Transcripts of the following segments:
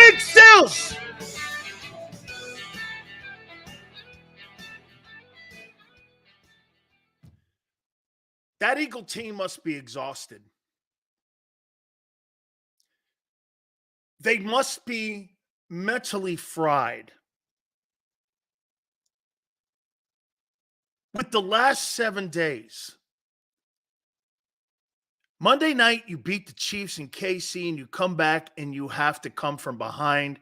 Big Sills! That Eagle team must be exhausted. They must be mentally fried. With the last 7 days, Monday night, you beat the Chiefs in KC and you come back and you have to come from behind.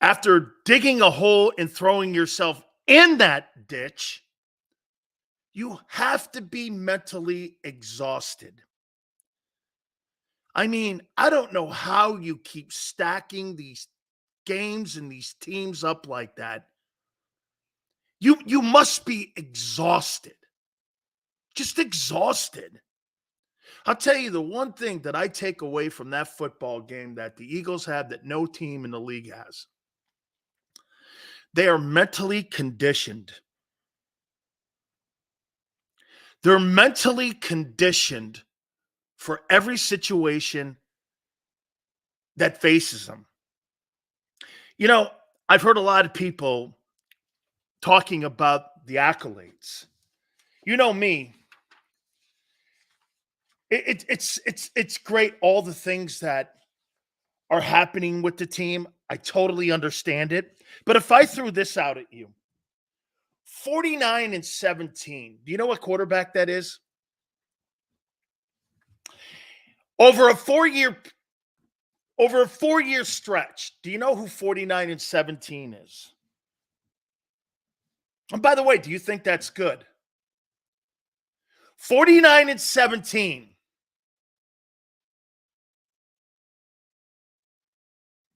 After digging a hole and throwing yourself in that ditch, you have to be mentally exhausted. I mean, I don't know how you keep stacking these games and these teams up like that. You must be exhausted. Just exhausted. I'll tell you the one thing that I take away from that football game that the Eagles have that no team in the league has. They are mentally conditioned. They're mentally conditioned for every situation that faces them. You know, I've heard a lot of people talking about the accolades. You know me. It's great, all the things that are happening with the team. I totally understand it. But if I threw this out at you, 49-17, do you know what quarterback that is? Over a four-year stretch, do you know who 49-17 is? And by the way, do you think that's good? 49-17.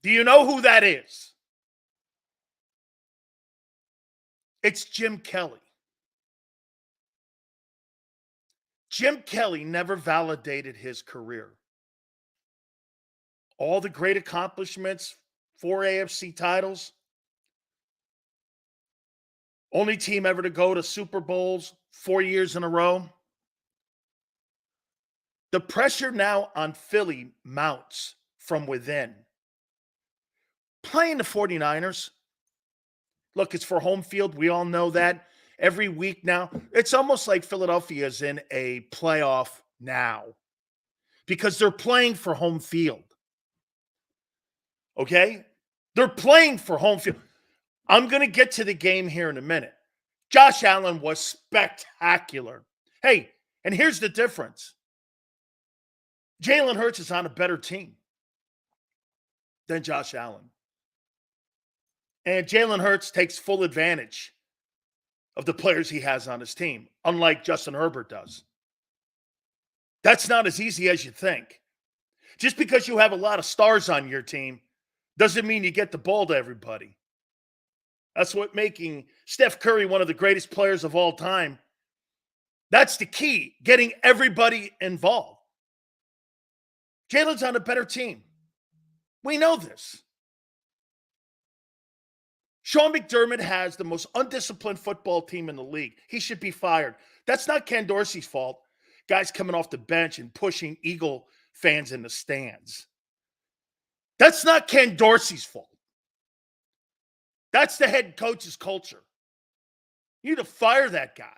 Do you know who that is? It's Jim Kelly. Jim Kelly never validated his career. All the great accomplishments, 4 AFC titles, only team ever to go to Super Bowls 4 years in a row. The pressure now on Philly mounts from within. Playing the 49ers, look, it's for home field. We all know that. Every week now, it's almost like Philadelphia is in a playoff now because they're playing for home field. Okay? They're playing for home field. I'm going to get to the game here in a minute. Josh Allen was spectacular. Hey, and here's the difference. Jalen Hurts is on a better team than Josh Allen. And Jalen Hurts takes full advantage of the players he has on his team, unlike Justin Herbert does. That's not as easy as you think. Just because you have a lot of stars on your team doesn't mean you get the ball to everybody. That's what making Steph Curry one of the greatest players of all time. That's the key, getting everybody involved. Jalen's on a better team. We know this. Sean McDermott has the most undisciplined football team in the league. He should be fired. That's not Ken Dorsey's fault. Guys coming off the bench and pushing Eagle fans in the stands. That's not Ken Dorsey's fault. That's the head coach's culture. You need to fire that guy.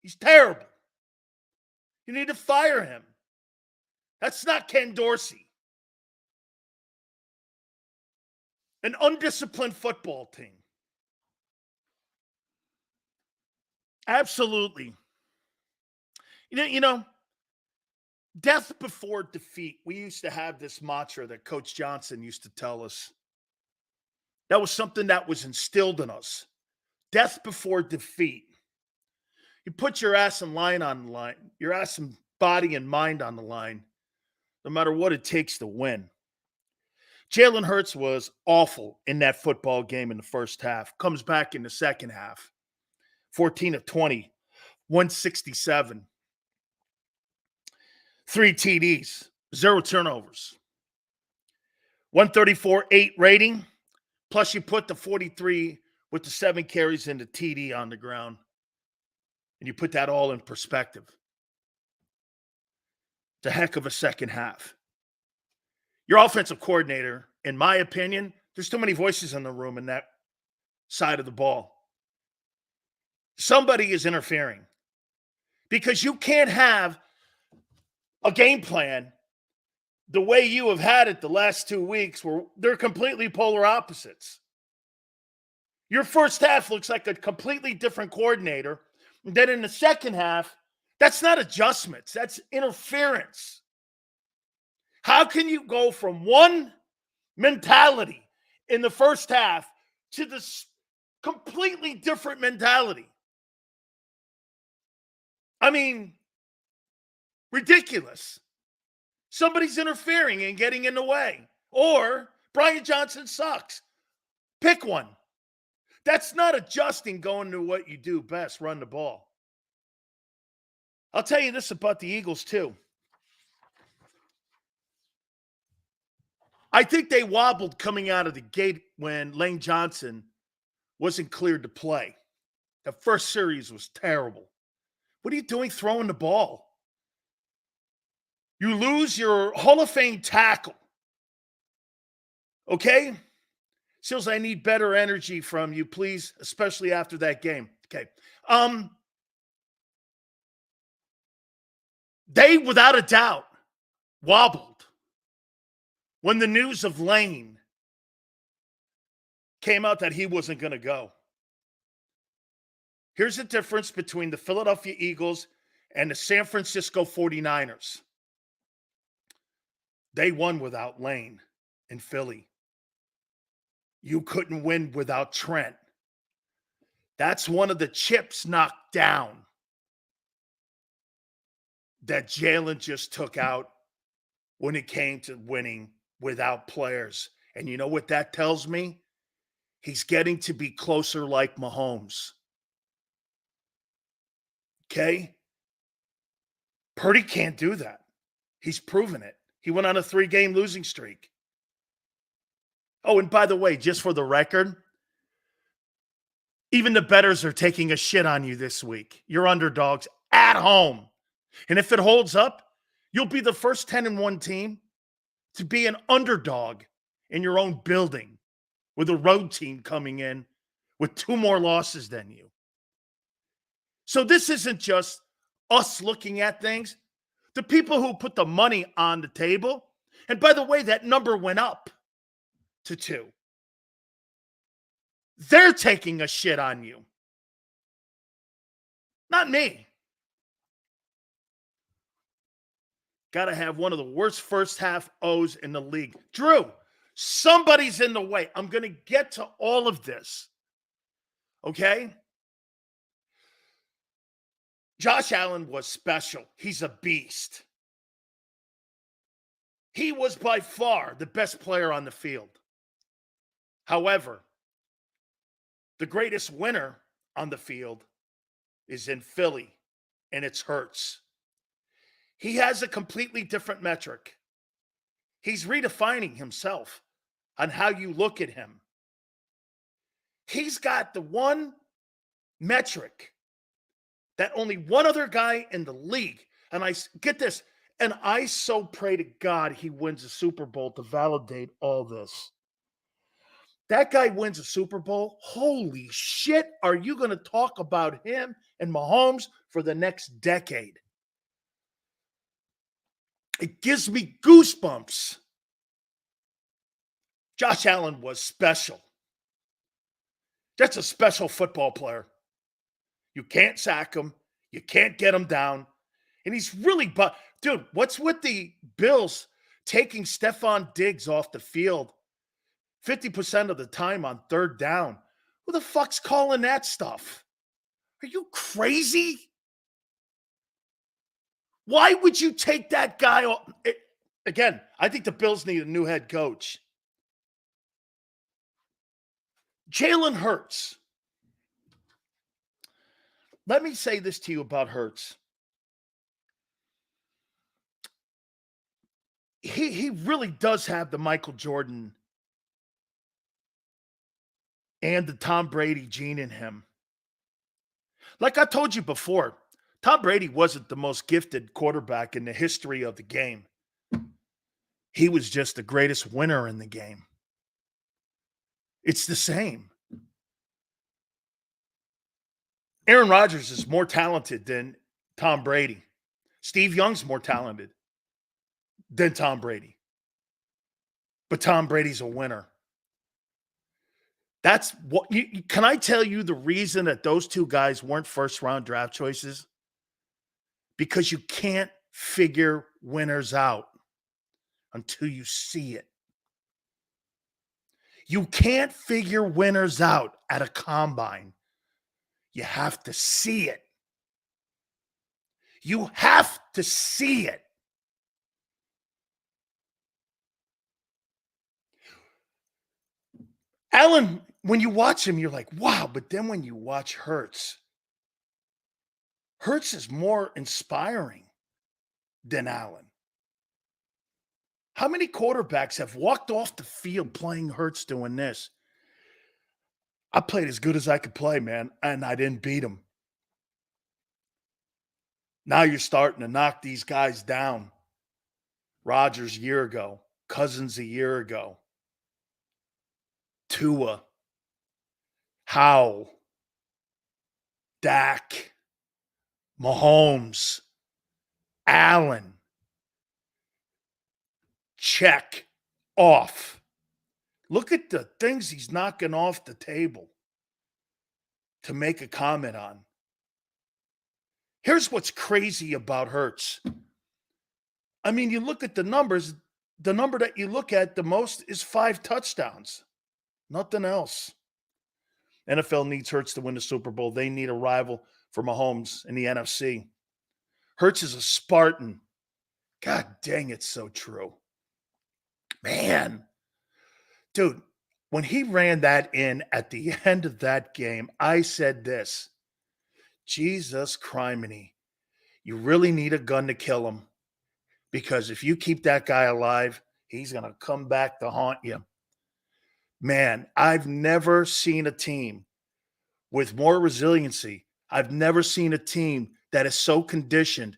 He's terrible. You need to fire him. That's not Ken Dorsey. An undisciplined football team. Absolutely. You know, death before defeat. We used to have this mantra that Coach Johnson used to tell us. That was something that was instilled in us. Death before defeat. You put your ass and line on the line, your ass and body and mind on the line, no matter what it takes to win. Jalen Hurts was awful in that football game in the first half. Comes back in the second half. 14 of 20, 167. 3 TDs, 0 turnovers. 134.8 rating. Plus you put the 43 with the 7 carries and the TD on the ground. And you put that all in perspective. It's a heck of a second half. Your offensive coordinator, in my opinion, there's too many voices in the room in that side of the ball. Somebody is interfering because you can't have a game plan the way you have had it the last 2 weeks where they're completely polar opposites. Your first half looks like a completely different coordinator. And then in the second half, that's not adjustments. That's interference. How can you go from one mentality in the first half to this completely different mentality? I mean, ridiculous. Somebody's interfering and getting in the way. Or Brian Johnson sucks. Pick one. That's not adjusting, going to what you do best, run the ball. I'll tell you this about the Eagles, too. I think they wobbled coming out of the gate when Lane Johnson wasn't cleared to play. The first series was terrible. What are you doing throwing the ball? You lose your Hall of Fame tackle. Okay? Seals, I need better energy from you, please, especially after that game. Okay. They, without a doubt, wobbled when the news of Lane came out that he wasn't going to go. Here's the difference between the Philadelphia Eagles and the San Francisco 49ers. They won without Lane in Philly. You couldn't win without Trent. That's one of the chips knocked down that Jalen just took out when it came to winning without players. And you know what that tells me? He's getting to be closer like Mahomes. Okay? Purdy can't do that. He's proven it. He went on a 3-game losing streak. Oh, and by the way, just for the record, even the bettors are taking a shit on you this week. You're underdogs at home. And if it holds up, you'll be the first 10-1 team to be an underdog in your own building with a road team coming in with 2 more losses than you. So this isn't just us looking at things. The people who put the money on the table, and by the way, that number went up to 2. They're taking a shit on you. Not me. Got to have one of the worst first half O's in the league. Drew, somebody's in the way. I'm going to get to all of this. Okay? Josh Allen was special. He's a beast. He was by far the best player on the field. However, the greatest winner on the field is in Philly, and it's Hurts. He has a completely different metric. He's redefining himself on how you look at him. He's got the one metric that only one other guy in the league, and I get this, and I so pray to God he wins a Super Bowl to validate all this. That guy wins a Super Bowl. Holy shit, are you going to talk about him and Mahomes for the next decade? It gives me goosebumps. Josh Allen was special. That's a special football player. You can't sack him. You can't get him down. And he's really, dude, what's with the Bills taking Stephon Diggs off the field 50% of the time on 3rd down? Who the fuck's calling that stuff? Are you crazy? Why would you take that guy off? Again, I think the Bills need a new head coach. Jalen Hurts. Let me say this to you about Hurts. He really does have the Michael Jordan and the Tom Brady gene in him. Like I told you before, Tom Brady wasn't the most gifted quarterback in the history of the game. he was just the greatest winner in the game. It's the same. Aaron Rodgers is more talented than Tom Brady. Steve Young's more talented than Tom Brady. But Tom Brady's a winner. That's what can I tell you the reason that those two guys weren't first-round draft choices? Because you can't figure winners out until you see it. You can't figure winners out at a combine. You have to see it. You have to see it. Allen, when you watch him, you're like, wow. But then when you watch Hurts is more inspiring than Allen. How many quarterbacks have walked off the field playing Hurts doing this? I played as good as I could play, man, and I didn't beat him. Now you're starting to knock these guys down. Rodgers a year ago, Cousins a year ago, Tua, Howell, Dak, Mahomes, Allen. Check off. Look at the things he's knocking off the table to make a comment on. Here's what's crazy about Hurts. I mean, you look at the numbers, the number that you look at the most is 5 touchdowns. Nothing else. NFL needs Hurts to win the Super Bowl. They need a rival for Mahomes in the NFC. Hurts is a Spartan. God dang, it's so true. Man. Dude, when he ran that in at the end of that game, I said this. Jesus criminy. You really need a gun to kill him. Because if you keep that guy alive, he's going to come back to haunt you. Man, I've never seen a team with more resiliency. I've never seen a team that is so conditioned.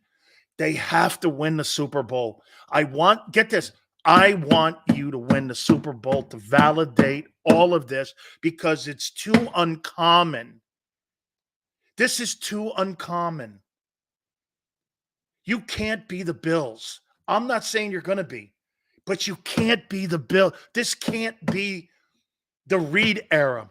They have to win the Super Bowl. Get this, I want you to win the Super Bowl to validate all of this because it's too uncommon. This is too uncommon. You can't be the Bills. I'm not saying you're going to be, but you can't be the Bills. This can't be the Reed era.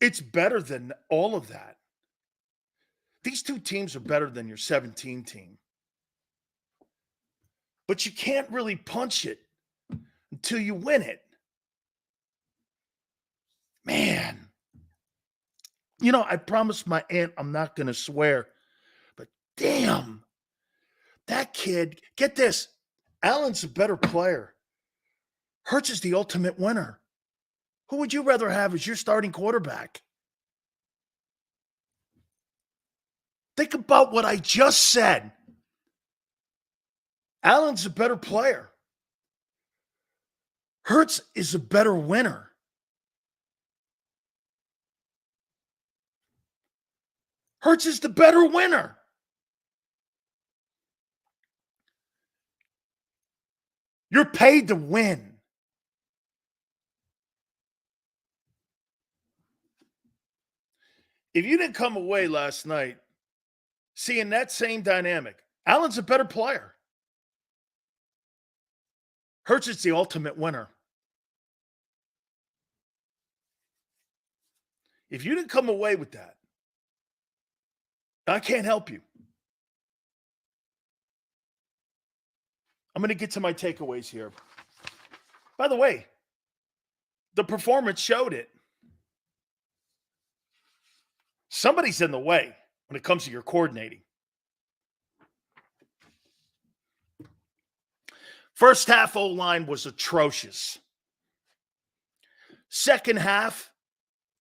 It's better than all of that. These two teams are better than your 17 team. But you can't really punch it until you win it. Man. You know, I promised my aunt I'm not going to swear. But damn. That kid, get this. Allen's a better player. Hurts is the ultimate winner. Who would you rather have as your starting quarterback? Think about what I just said. Allen's a better player. Hurts is a better winner. Hurts is the better winner. You're paid to win. If you didn't come away last night seeing that same dynamic, Allen's a better player. Hurts is the ultimate winner. If you didn't come away with that, I can't help you. I'm going to get to my takeaways here. By the way, the performance showed it. Somebody's in the way when it comes to your coordinating. First half O-line was atrocious. Second half,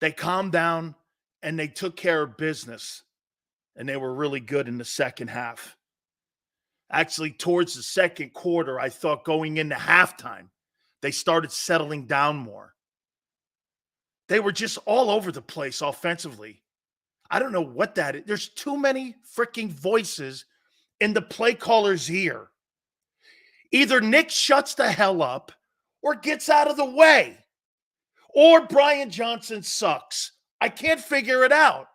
they calmed down and they took care of business. And they were really good in the second half. Actually, towards the second quarter, I thought going into halftime, they started settling down more. They were just all over the place offensively. I don't know what that is. There's too many freaking voices in the play caller's ear. Either Nick shuts the hell up or gets out of the way, or Brian Johnson sucks. I can't figure it out.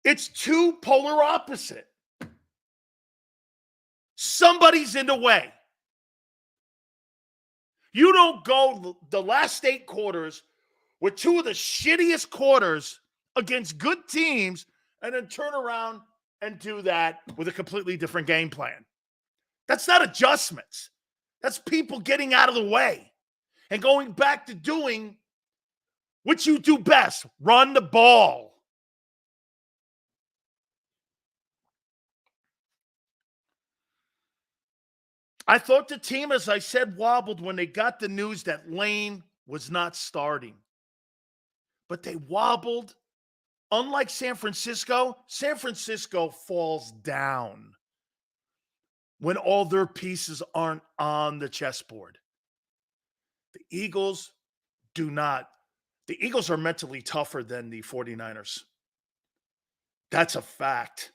It's too polar opposite. Somebody's in the way. You don't go the last 8 quarters with 2 of the shittiest quarters against good teams and then turn around and do that with a completely different game plan. That's not adjustments. That's people getting out of the way and going back to doing what you do best, run the ball. I thought the team, as I said, wobbled when they got the news that Lane was not starting. But they wobbled. Unlike San Francisco falls down when all their pieces aren't on the chessboard. The Eagles do not. The Eagles are mentally tougher than the 49ers. That's a fact.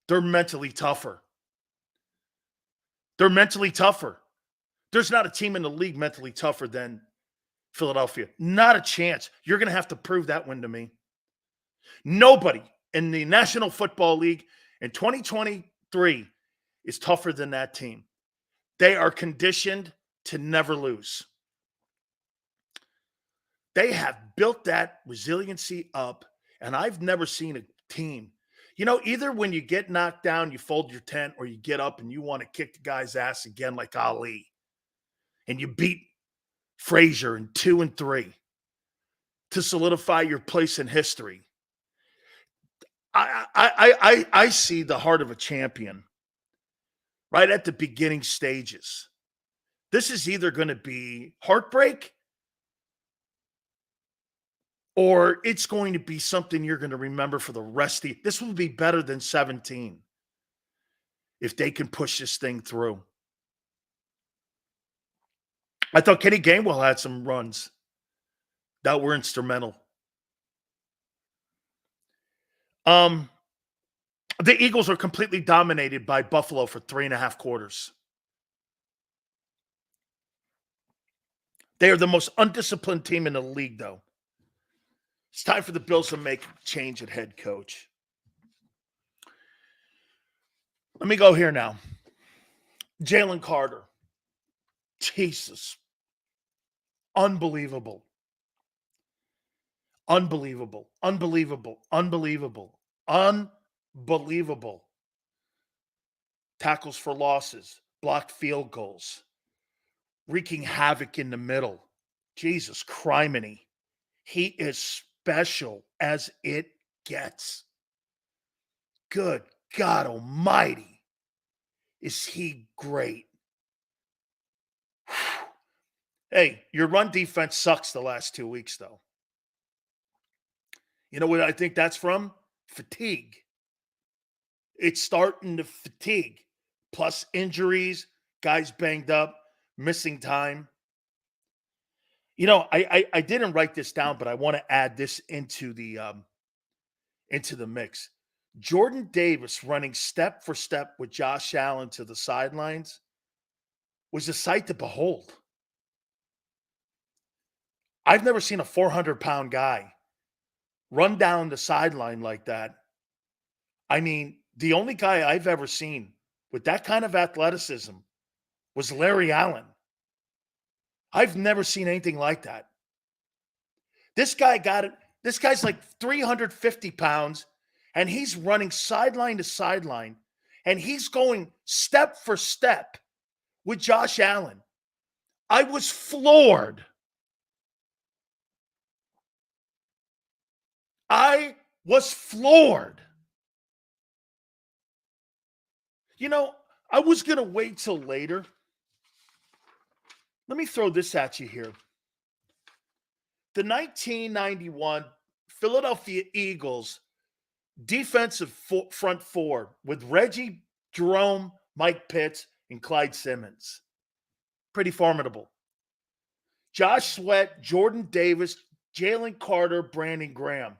They're mentally tougher. They're mentally tougher. There's not a team in the league mentally tougher than Philadelphia. Not a chance. You're going to have to prove that one to me. Nobody in the National Football League in 2023 is tougher than that team. They are conditioned to never lose. They have built that resiliency up, and I've never seen a team. You know, either when you get knocked down, you fold your tent, or you get up and you want to kick the guy's ass again like Ali. And you beat Frazier in 2 and 3 to solidify your place in history. I see the heart of a champion right at the beginning stages. This is either going to be heartbreak or it's going to be something you're going to remember for the rest of the. This will be better than 17 if they can push this thing through. I thought Kenny Gainwell had some runs that were instrumental. The Eagles are completely dominated by Buffalo for 3.5 quarters. They are the most undisciplined team in the league, though. It's time for the Bills to make a change at head coach. Let me go here now. Jalen Carter. Jesus. Unbelievable. Unbelievable. Unbelievable. Unbelievable. Unbelievable. Tackles for losses. Blocked field goals. Wreaking havoc in the middle. Jesus criminy. He is special as it gets. Good God Almighty. Is he great? Hey, your run defense sucks the last 2 weeks, though. You know what I think that's from? Fatigue. It's starting to fatigue. Plus injuries, guys banged up, missing time. You know, I didn't write this down, but I want to add this into the mix. Jordan Davis running step for step with Josh Allen to the sidelines was a sight to behold. I've never seen a 400-pound guy run down the sideline like that. I mean, the only guy I've ever seen with that kind of athleticism was Larry Allen. I've never seen anything like that. This guy got it. This guy's like 350 pounds, and he's running sideline to sideline, and he's going step for step with Josh Allen. I was floored. I was floored. You know, I was going to wait till later. Let me throw this at you here. The 1991 Philadelphia Eagles defensive front four with Reggie, Jerome, Mike Pitts, and Clyde Simmons. Pretty formidable. Josh Sweat, Jordan Davis, Jalen Carter, Brandon Graham.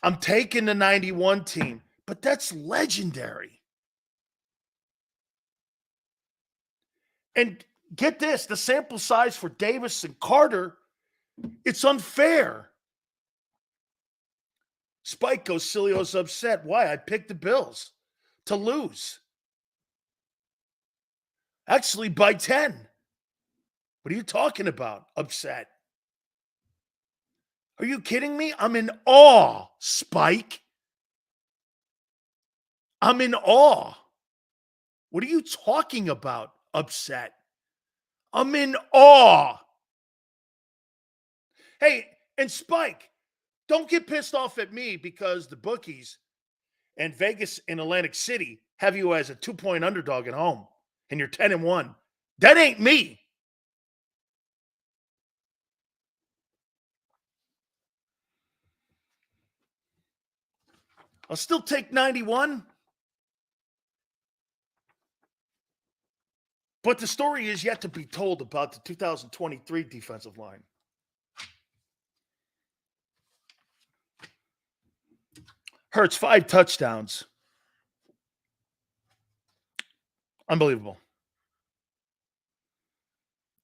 I'm taking the 91 team, but that's legendary. And get this, the sample size for Davis and Carter, it's unfair. Spike goes, Sileo's upset. Why? I picked the Bills to lose. Actually, by 10. What are you talking about? Upset. Are you kidding me? I'm in awe, Spike. I'm in awe. What are you talking about? Upset. I'm in awe. Hey, and Spike, don't get pissed off at me because the bookies and Vegas and Atlantic City have you as a 2-point underdog at home and you're 10-1. That ain't me. I'll still take 91. But the story is yet to be told about the 2023 defensive line. Hurts 5 touchdowns. Unbelievable.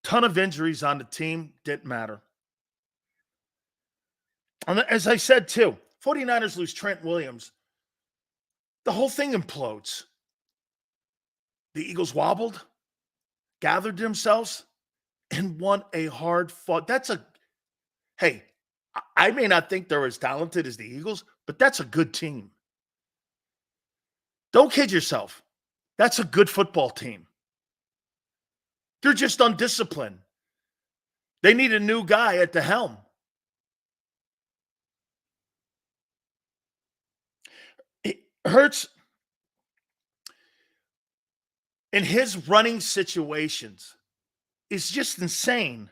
Ton of injuries on the team. Didn't matter. And as I said, too, 49ers lose Trent Williams. The whole thing implodes. The Eagles wobbled, gathered themselves, and won a hard-fought. Hey, I may not think they're as talented as the Eagles, but that's a good team. Don't kid yourself. That's a good football team. They're just undisciplined. They need a new guy at the helm. Hurts, in his running situations, is just insane.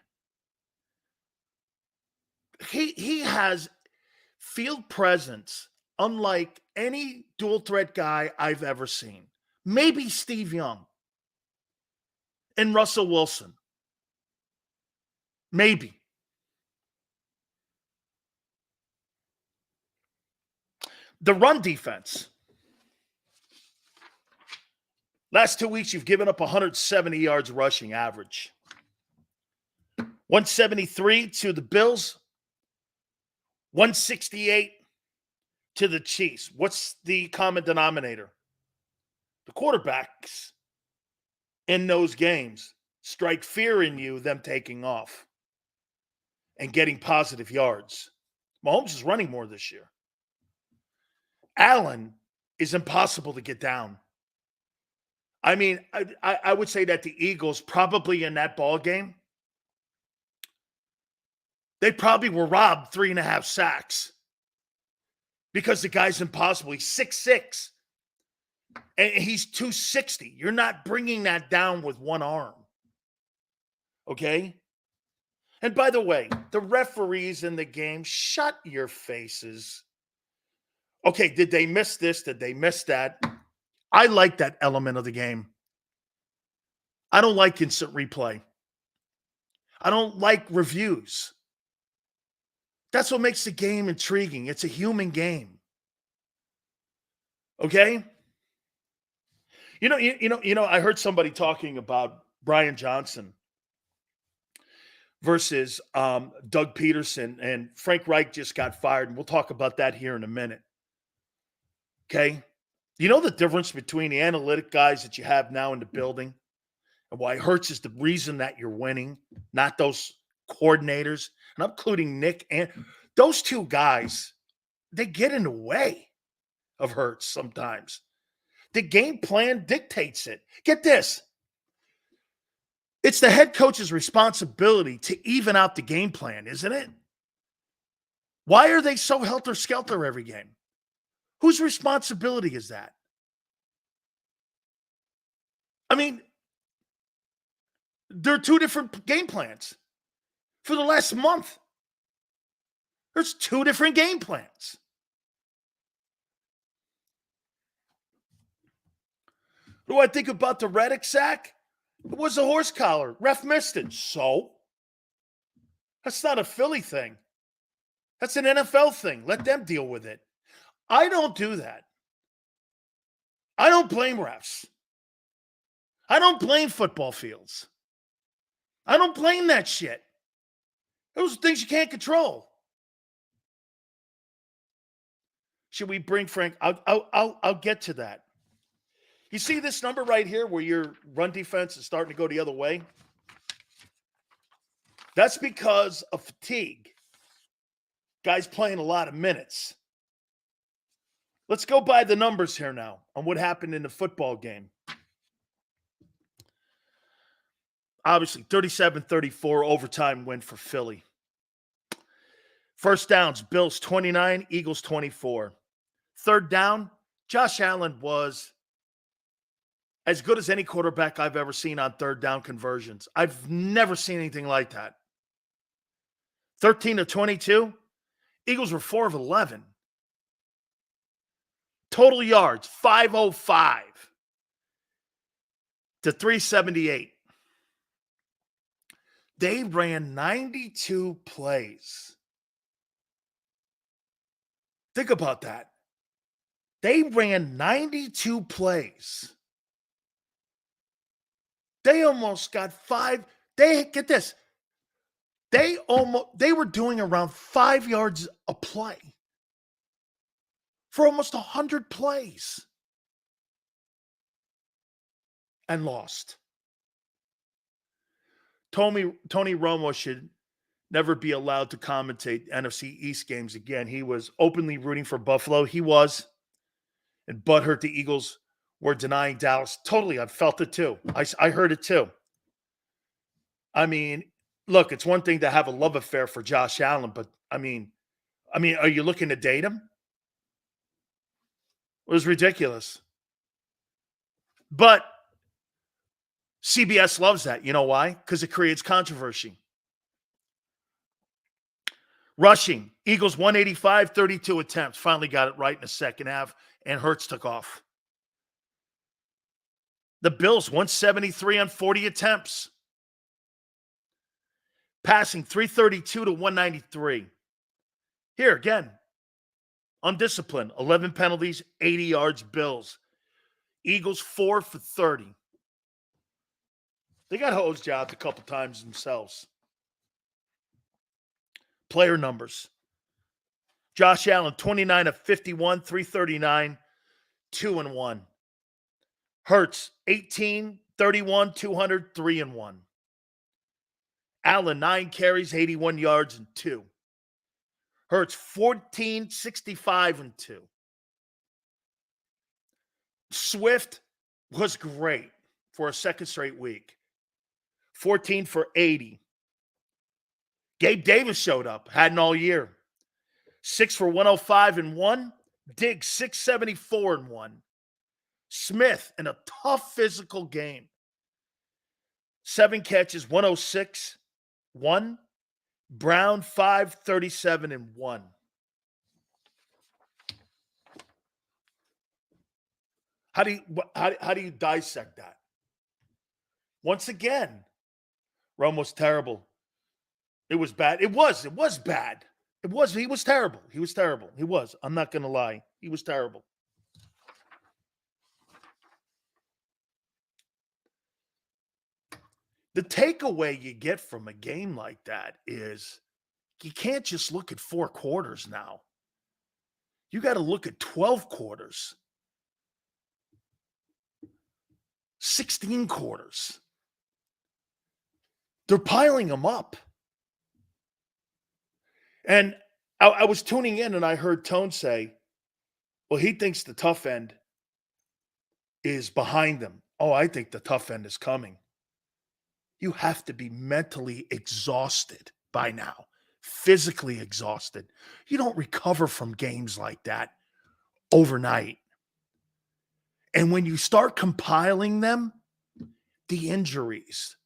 He has field presence unlike any dual threat guy I've ever seen. Maybe Steve Young and Russell Wilson. Maybe. The run defense. Last 2 weeks, you've given up 170 yards rushing average. 173 to the Bills. 168 to the Chiefs. What's the common denominator? The quarterbacks in those games strike fear in you, them taking off and getting positive yards. Mahomes is running more this year. Allen is impossible to get down. I mean, I would say that the Eagles probably in that ball game, they probably were robbed 3.5 sacks because the guy's impossible. He's 6'6", and he's 260. You're not bringing that down with one arm, okay? And by the way, the referees in the game, shut your faces. Okay, did they miss this? Did they miss that? I like that element of the game. I don't like instant replay. I don't like reviews. That's what makes the game intriguing. It's a human game. Okay? You know, I heard somebody talking about Brian Johnson versus Doug Peterson, and Frank Reich just got fired, and we'll talk about that here in a minute. Okay? You know the difference between the analytic guys that you have now in the building and why Hurts is the reason that you're winning, not those coordinators, and I'm including Nick and those two guys, they get in the way of Hurts sometimes. The game plan dictates it. Get this. It's the head coach's responsibility to even out the game plan, isn't it? Why are they so helter-skelter every game? Whose responsibility is that? I mean, there are 2 different game plans. For the last month, there's 2 different game plans. What do I think about the Reddick sack? It was a horse collar. Ref missed it. So? That's not a Philly thing. That's an NFL thing. Let them deal with it. I don't do that. I don't blame refs. I don't blame football fields. I don't blame that shit. Those are things you can't control. Should we bring Frank? I'll get to that. You see this number right here where your run defense is starting to go the other way? That's because of fatigue. Guys playing a lot of minutes. Let's go by the numbers here now on what happened in the football game. Obviously, 37-34 overtime win for Philly. First downs, Bills 29, Eagles 24. Third down, Josh Allen was as good as any quarterback I've ever seen on third down conversions. I've never seen anything like that. 13 of 22, Eagles were 4 of 11. Total yards, 505 to 378. They ran 92 plays. Think about that. They ran 92 plays. They almost got 5. Get this. They were doing around 5 yards a play for almost 100 plays and lost. Tony Romo should never be allowed to commentate NFC East games again. He was openly rooting for Buffalo. He was. And butthurt the Eagles were denying Dallas. Totally, I felt it too. I heard it too. I mean, look, it's one thing to have a love affair for Josh Allen, but I mean, are you looking to date him? It was ridiculous. But CBS loves that. You know why? Because it creates controversy. Rushing, Eagles 185, 32 attempts. Finally got it right in the second half, and Hurts took off. The Bills 173 on 40 attempts. Passing 332 to 193. Here again, undisciplined, 11 penalties, 80 yards, Bills. Eagles 4 for 30. They got hosed out a couple times themselves. Player numbers. Josh Allen, 29 of 51, 339, 2-1. Hurts, 18, 31, 200, 3-1. Allen, 9 carries, 81 yards, and 2. Hurts, 14, 65, and 2. Swift was great for a second straight week. 14 for 80. Gabe Davis showed up, hadn't all year. 6 for 105 and 1. Diggs, 674 and 1. Smith in a tough physical game. 7 catches, 106, 1. Brown, 5, 37 and 1. How do you dissect that? Once again, Romo's terrible. It was bad. It was bad. He was terrible. He was. I'm not going to lie. He was terrible. The takeaway you get from a game like that is you can't just look at 4 quarters now. You got to look at 12 quarters. 16 quarters. They're piling them up. And I was tuning in and I heard Tone say, well, he thinks the tough end is behind them. Oh, I think the tough end is coming. You have to be mentally exhausted by now, physically exhausted. You don't recover from games like that overnight. And when you start compiling them, the injuries,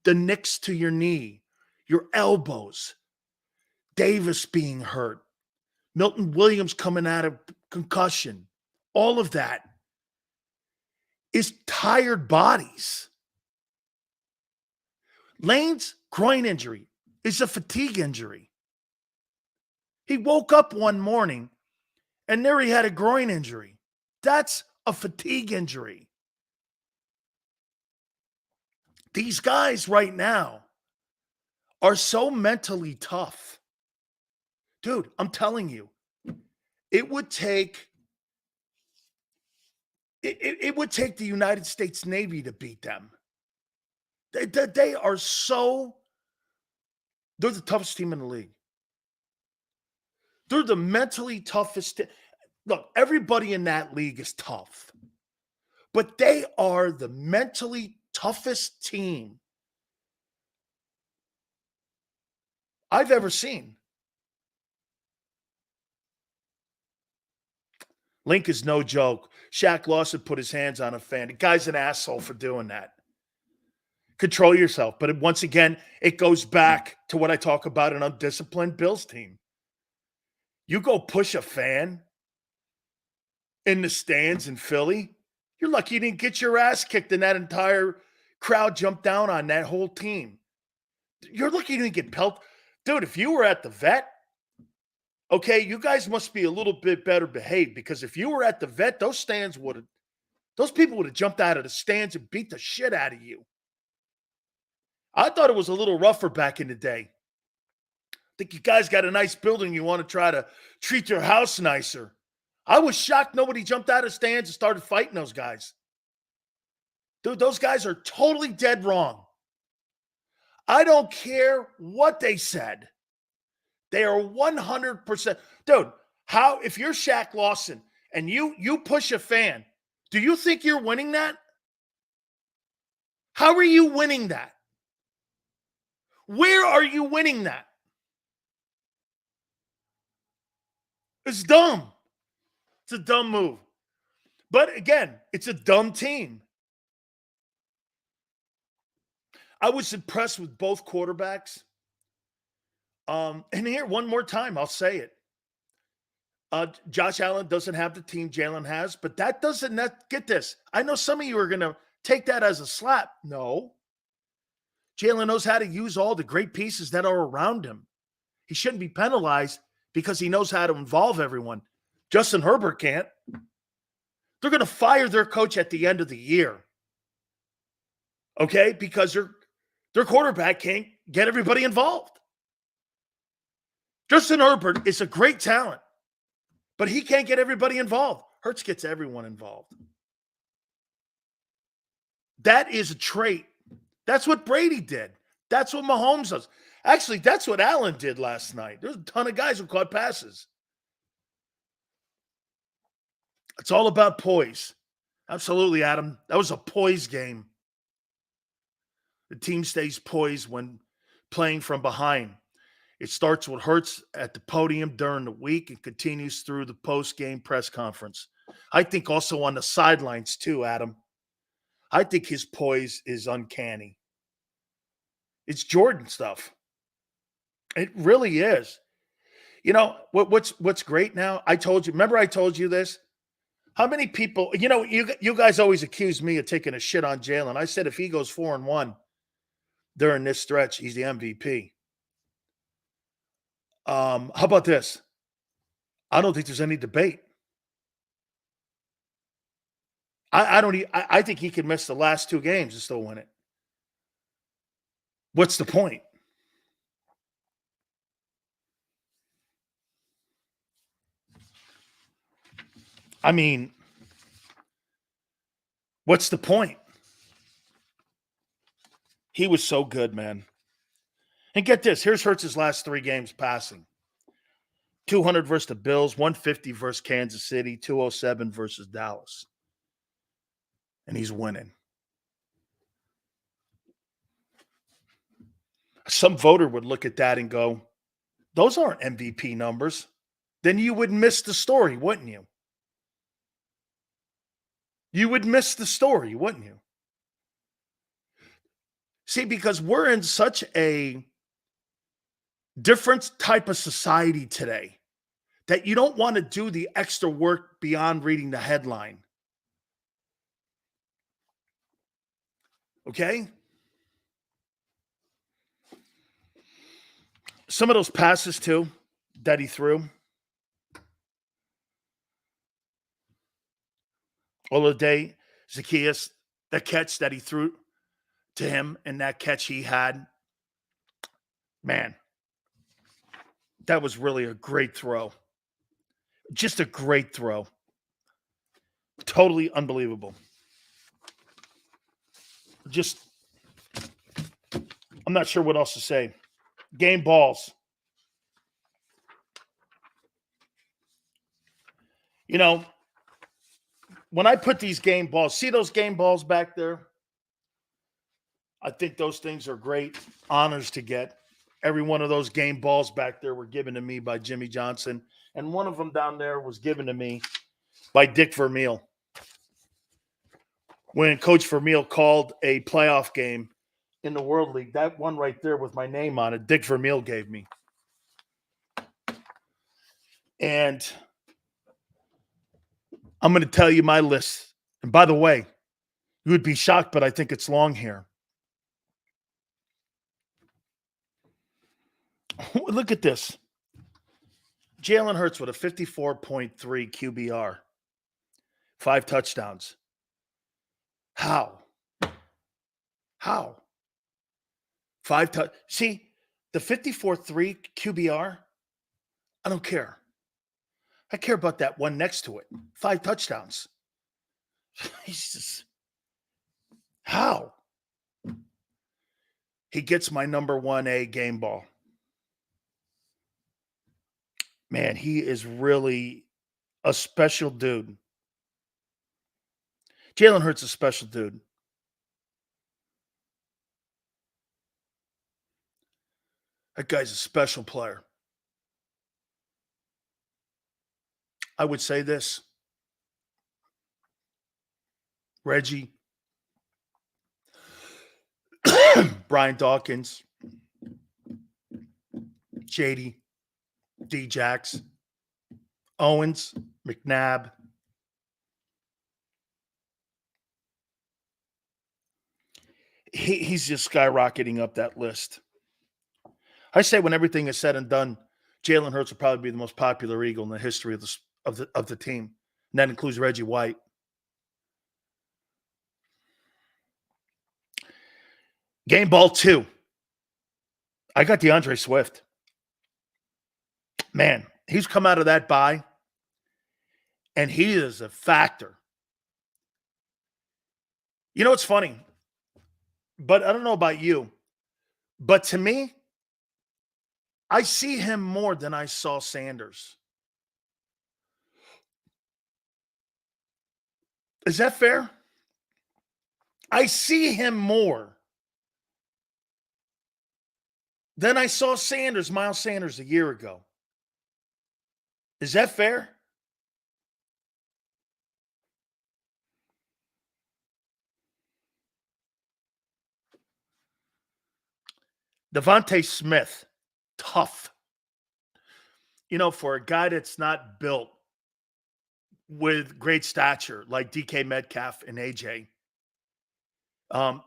the nicks to your knee, your elbows, Davis being hurt, Milton Williams coming out of concussion, all of that is tired bodies. Lane's groin injury is a fatigue injury. He woke up one morning And there he had a groin injury. That's a fatigue injury. These guys right now are so mentally tough. Dude, I'm telling you, it would take it would take the United States Navy to beat them. They are so, they're the toughest team in the league. They're the mentally toughest. Look, everybody in that league is tough, but they are the mentally toughest team I've ever seen. Link is no joke. Shaq Lawson put his hands on a fan. The guy's an asshole for doing that. Control yourself. But once again, it goes back to what I talk about an undisciplined Bills team. You go push a fan in the stands in Philly, you're lucky you didn't get your ass kicked and that entire crowd jumped down on that whole team. You're lucky you didn't get pelted. Dude, if you were at the vet, okay, you guys must be a little bit better behaved, because if you were at the vet, those people would have jumped out of the stands and beat the shit out of you. I thought it was a little rougher back in the day. I think you guys got a nice building. You want to try to treat your house nicer. I was shocked nobody jumped out of stands and started fighting those guys. Dude, those guys are totally dead wrong. I don't care what they said. They are 100%. Dude, if you're Shaq Lawson and you push a fan, do you think you're winning that? How are you winning that? Where are you winning that? It's dumb. It's a dumb move. But again, it's a dumb team. I was impressed with both quarterbacks. And here, one more time, I'll say it. Josh Allen doesn't have the team Jalen has, but that doesn't get this. I know some of you are going to take that as a slap. No. Jalen knows how to use all the great pieces that are around him. He shouldn't be penalized because he knows how to involve everyone. Justin Herbert can't. They're going to fire their coach at the end of the year. Okay? Because their quarterback can't get everybody involved. Justin Herbert is a great talent, but he can't get everybody involved. Hurts gets everyone involved. That is a trait. That's what Brady did. That's what Mahomes does. Actually, that's what Allen did last night. There's a ton of guys who caught passes. It's all about poise. Absolutely, Adam. That was a poise game. The team stays poised when playing from behind. It starts with Hurts at the podium during the week and continues through the post-game press conference. I think also on the sidelines too, Adam. I think his poise is uncanny. It's Jordan stuff. It really is. You know, what's great now? I told you this? How many people, you guys always accuse me of taking a shit on Jalen. I said if he goes 4-1 during this stretch, he's the MVP. How about this? I don't think there's any debate. I think he could miss the last two games and still win it. What's the point? I mean, what's the point? He was so good, man. And get this, here's Hurts' last three games passing. 200 versus the Bills, 150 versus Kansas City, 207 versus Dallas. And he's winning. Some voter would look at that and go, those aren't MVP numbers. Then you would miss the story, wouldn't you? You would miss the story, wouldn't you? See, because we're in such a different type of society today that you don't want to do the extra work beyond reading the headline. Okay? Some of those passes, too, that he threw. Olade, Zacchaeus, the catch that he threw to him and that catch he had, man, that was really a great throw. Just a great throw. Totally unbelievable. Just, I'm not sure what else to say. Game balls. You know, when I put these game balls, see those game balls back there? I think those things are great honors to get. Every one of those game balls back there were given to me by Jimmy Johnson. And one of them down there was given to me by Dick Vermeil. When Coach Vermeil called a playoff game in the World League, that one right there with my name on it, Dick Vermeil gave me. And I'm going to tell you my list. And by the way, you would be shocked, but I think it's long here. Look at this. Jalen Hurts with a 54.3 QBR. 5 touchdowns. How? 5 touch. See, the 54.3 QBR, I don't care. I care about that one next to it. 5 touchdowns. Jesus. How? He gets my number 1A game ball. Man, he is really a special dude. Jalen Hurts is a special dude. That guy's a special player. I would say this. Reggie, Brian Dawkins, JD, D-Jax, Owens, McNabb. He's just skyrocketing up that list. I say when everything is said and done, Jalen Hurts will probably be the most popular Eagle in the history of the team. And that includes Reggie White. Game ball 2. I got DeAndre Swift. Man, he's come out of that bye, and he is a factor. You know, it's funny, but I don't know about you, but to me, I see him more than I saw Sanders. Is that fair? I see him more than I saw Miles Sanders, a year ago. Is that fair? Devontae Smith, tough. You know, for a guy that's not built with great stature like DK Metcalf and AJ,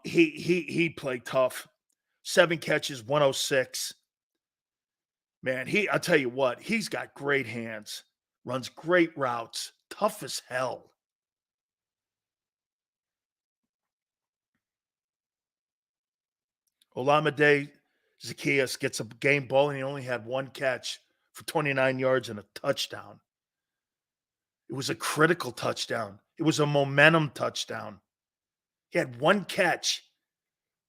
he played tough. 7 catches, 106. Man, I'll tell you what, he's got great hands, runs great routes, tough as hell. Olamide Zacchaeus gets a game ball and he only had 1 catch for 29 yards and a touchdown. It was a critical touchdown. It was a momentum touchdown. He had 1 catch.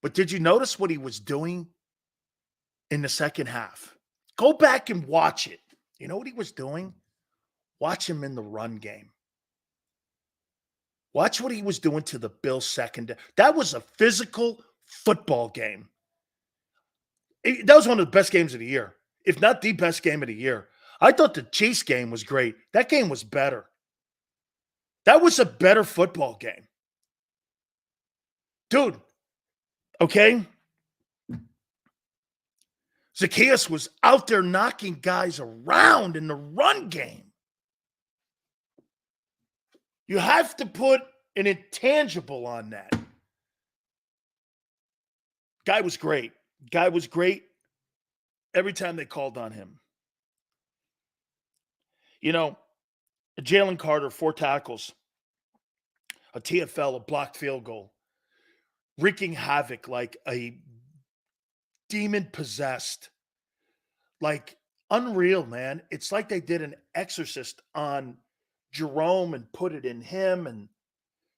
But did you notice what he was doing in the second half? Go back and watch it. You know what he was doing? Watch him in the run game. Watch what he was doing to the Bills secondary. That was a physical football game. That was one of the best games of the year, if not the best game of the year. I thought the Chiefs game was great. That game was better. That was a better football game. Dude, okay? Zacchaeus was out there knocking guys around in the run game. You have to put an intangible on that. Guy was great. Guy was great every time they called on him. You know, Jalen Carter, 4 tackles. a TFL, a blocked field goal, wreaking havoc like a demon possessed, like unreal, man. It's like they did an exorcist on Jerome and put it in him. And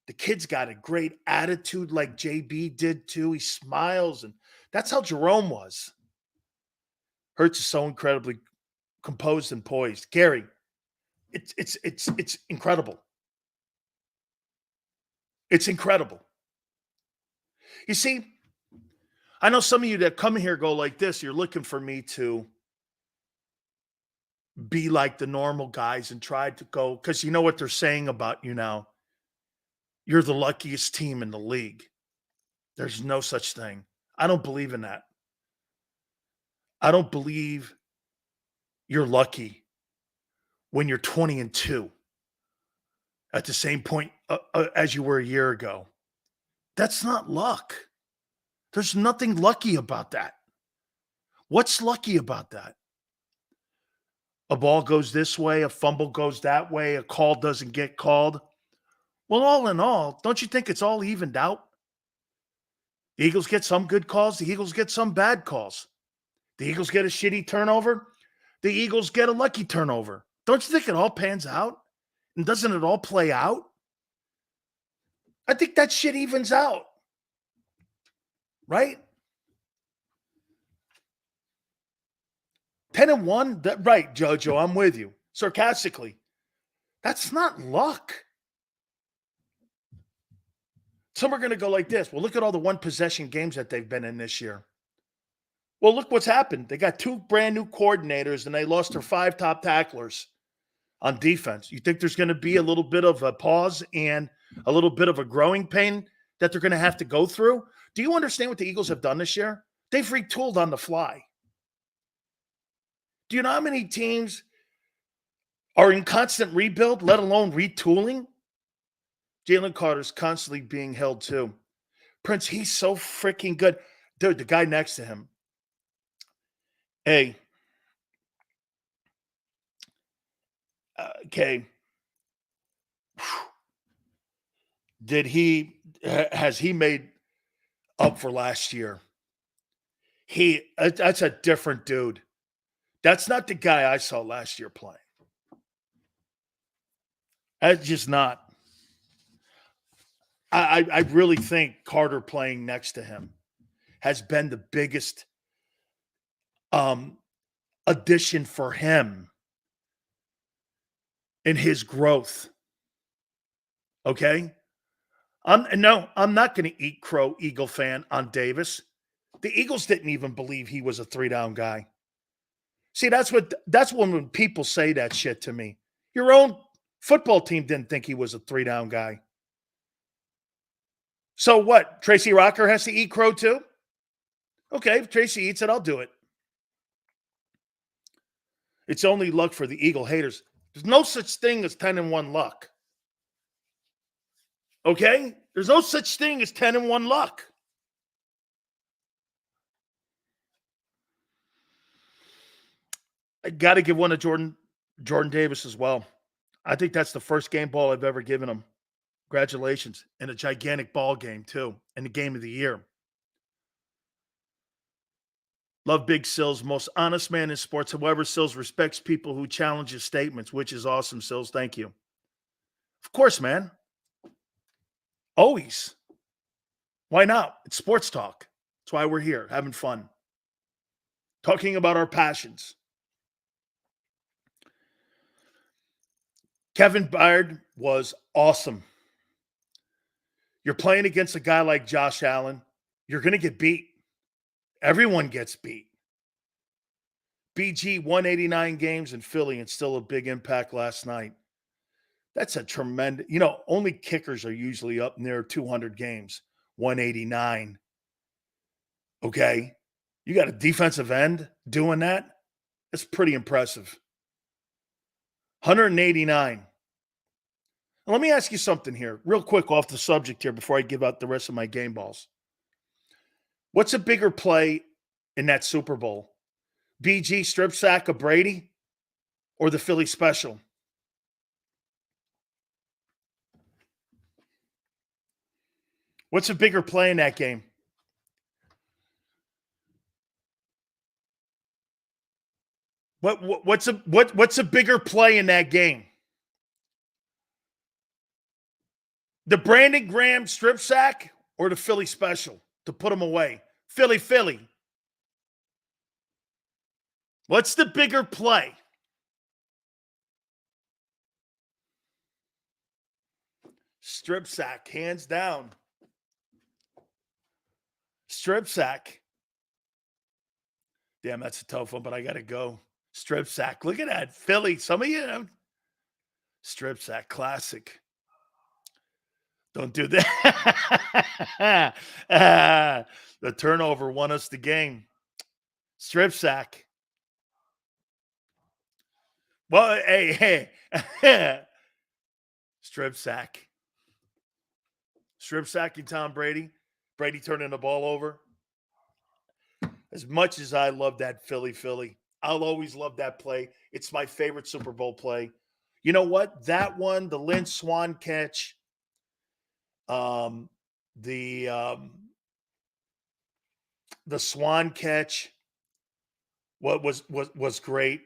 the kid's got a great attitude like JB did too. He smiles, and that's how Jerome was. Hurts is so incredibly composed and poised. Gary, it's incredible. It's incredible. You see, I know some of you that come here go like this. You're looking for me to be like the normal guys and try to go, because you know what they're saying about you now. You're the luckiest team in the league. There's no such thing. I don't believe in that. I don't believe you're lucky when you're 20-2 at the same point as you were a year ago. That's not luck. There's nothing lucky about that. What's lucky about that? A ball goes this way, a fumble goes that way, a call doesn't get called. Well, all in all, don't you think it's all evened out? The Eagles get some good calls. The Eagles get some bad calls. The Eagles get a shitty turnover. The Eagles get a lucky turnover. Don't you think it all pans out? And doesn't it all play out? I think that shit evens out. Right? 10-1? Right, Jojo, I'm with you. Sarcastically. That's not luck. Some are going to go like this. Well, look at all the one-possession games that they've been in this year. Well, look what's happened. They got 2 brand new coordinators, and they lost their 5 top tacklers on defense. You think there's going to be a little bit of a pause and a little bit of a growing pain that they're going to have to go through? Do you understand what the Eagles have done this year? They've retooled on the fly. Do you know how many teams are in constant rebuild, let alone retooling? Jalen Carter's constantly being held too. Prince, he's so freaking good. Dude, the guy next to him. Hey. Okay. Has he made up for last year? That's a different dude. That's not the guy I saw last year playing. That's just not. I really think Carter playing next to him has been the biggest addition for him in his growth. Okay? I'm not going to eat crow, Eagle fan, on Davis. The Eagles didn't even believe he was a 3-down guy. See, that's when people say that shit to me. Your own football team didn't think he was a 3-down guy. So what? Tracy Rocker has to eat crow too? Okay, if Tracy eats it, I'll do it. It's only luck for the Eagle haters. There's no such thing as 10-1 luck. Okay? There's no such thing as 10-1 luck. I got to give one to Jordan Davis as well. I think that's the first game ball I've ever given him. Congratulations. And a gigantic ball game, too. And the game of the year. Love Big Sills. Most honest man in sports. However, Sills respects people who challenge his statements, which is awesome, Sills. Thank you. Of course, man. Always. Why not? It's sports talk. That's why we're here, having fun. Talking about our passions. Kevin Byard was awesome. You're playing against a guy like Josh Allen. You're going to get beat. Everyone gets beat. BG 189 games in Philly and still a big impact last night. That's a tremendous, only kickers are usually up near 200 games, 189. Okay. You got a defensive end doing that? That's pretty impressive. 189. Now, let me ask you something here, real quick off the subject here before I give out the rest of my game balls. What's a bigger play in that Super Bowl? BG strip sack of Brady or the Philly special? What's a bigger play in that game? What's a bigger play in that game? The Brandon Graham strip sack or the Philly special to put him away? Philly. What's the bigger play? Strip sack, hands down. Strip sack. Damn, that's a tough one, but I got to go. Strip sack. Look at that. Philly. Some of you. Strip sack. Classic. Don't do that. The turnover won us the game. Strip sack. Well, hey. Strip sack. Strip sacking Tom Brady. Brady turning the ball over. As much as I love that Philly, I'll always love that play. It's my favorite Super Bowl play. You know what? That one, the Lynn Swan catch, the Swan catch, was great.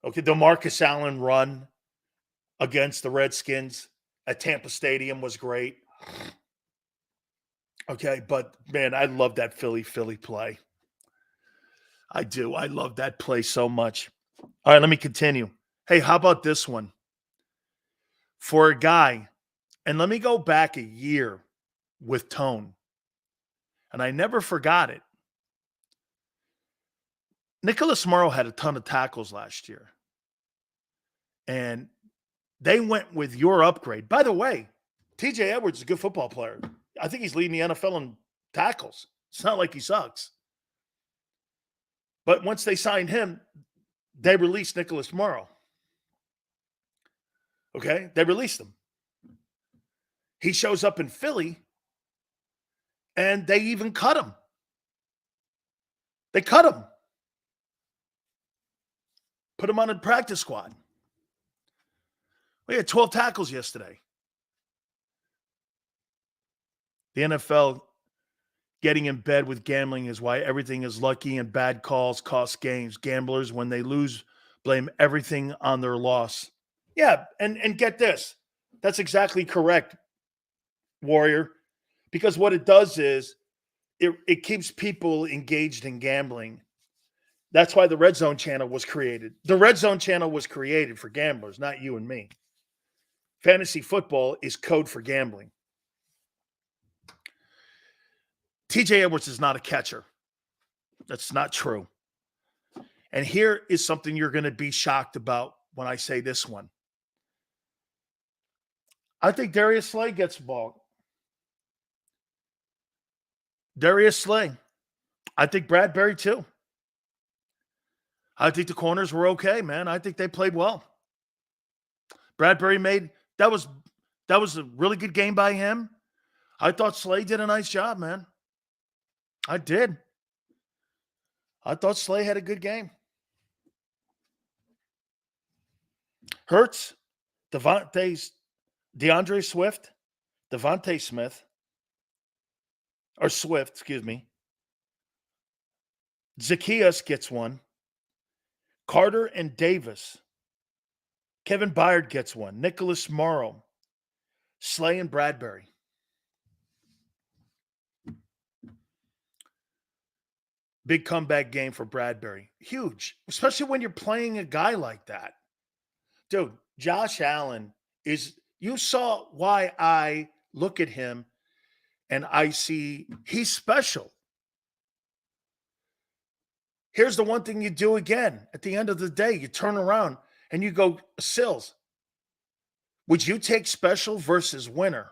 Okay, the Marcus Allen run against the Redskins at Tampa Stadium was great. Okay, but man, I love that Philly play. I do. I love that play so much. All right, let me continue. Hey, how about this one? For a guy, and let me go back a year with Tone, and I never forgot it. Nicholas Morrow had a ton of tackles last year, and they went with your upgrade. By the way, TJ Edwards is a good football player. I think he's leading the NFL in tackles. It's not like he sucks. But once they signed him, they released Nicholas Morrow. Okay? They released him. He shows up in Philly, and they even cut him. They cut him. Put him on a practice squad. We had 12 tackles yesterday. The NFL getting in bed with gambling is why everything is lucky and bad calls cost games. Gamblers, when they lose, blame everything on their loss. Yeah, and get this. That's exactly correct, Warrior. Because what it does is it keeps people engaged in gambling. That's why the Red Zone channel was created. The Red Zone channel was created for gamblers, not you and me. Fantasy football is code for gambling. TJ Edwards is not a catcher. That's not true. And here is something you're going to be shocked about when I say this one. I think Darius Slay gets the ball. Darius Slay. I think Bradbury too. I think the corners were okay, man. I think they played well. Bradbury that was a really good game by him. I thought Slay did a nice job, man. I did. I thought Slay had a good game. Hurts, DeAndre Swift, Devontae Smith, or Swift, excuse me. Zacchaeus gets one. Carter and Davis. Kevin Byard gets one. Nicholas Morrow. Slay and Bradbury. Big comeback game for Bradbury. Huge, especially when you're playing a guy like that. Dude, Josh Allen you saw why I look at him and I see he's special. Here's the one thing you do again. At the end of the day, you turn around and you go, Sills, would you take special versus winner?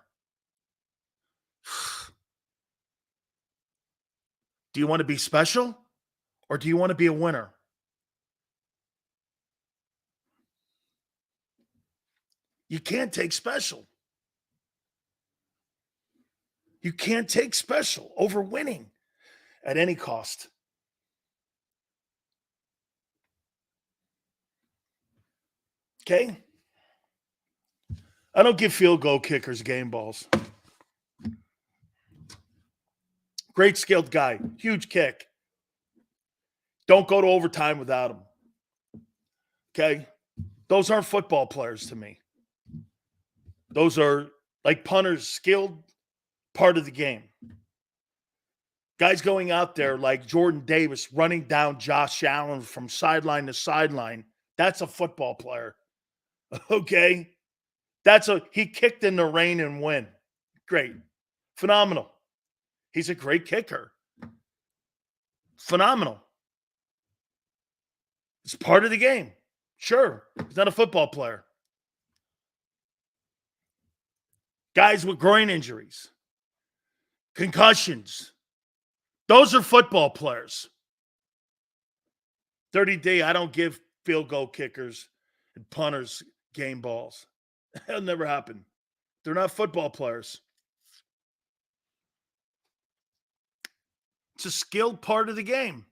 Do you want to be special or do you want to be a winner? You can't take special. You can't take special over winning at any cost. Okay? I don't give field goal kickers game balls. Great skilled guy. Huge kick. Don't go to overtime without him. Okay? Those aren't football players to me. Those are like punters, skilled part of the game. Guys going out there like Jordan Davis running down Josh Allen from sideline to sideline. That's a football player. Okay? He kicked in the rain and win. Great. Phenomenal. He's a great kicker. Phenomenal. It's part of the game. Sure. He's not a football player. Guys with groin injuries, concussions. Those are football players. 30-day, I don't give field goal kickers and punters game balls. That'll never happen. They're not football players. It's a skilled part of the game.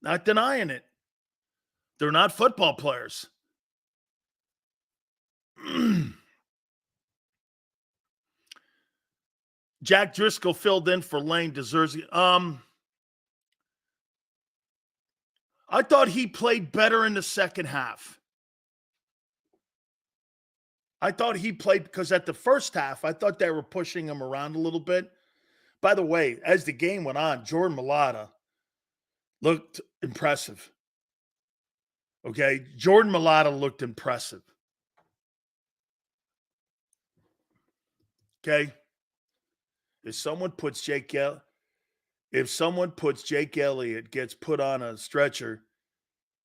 Not denying it. They're not football players. Jack Driscoll filled in for Lane. Deserves it. I thought he played better in the second half. I thought he played because at the first half, I thought they were pushing him around a little bit. By the way, as the game went on, Jordan Mailata looked impressive. Okay? Jordan Mailata looked impressive. Okay? If someone puts Jake Elliott, gets put on a stretcher,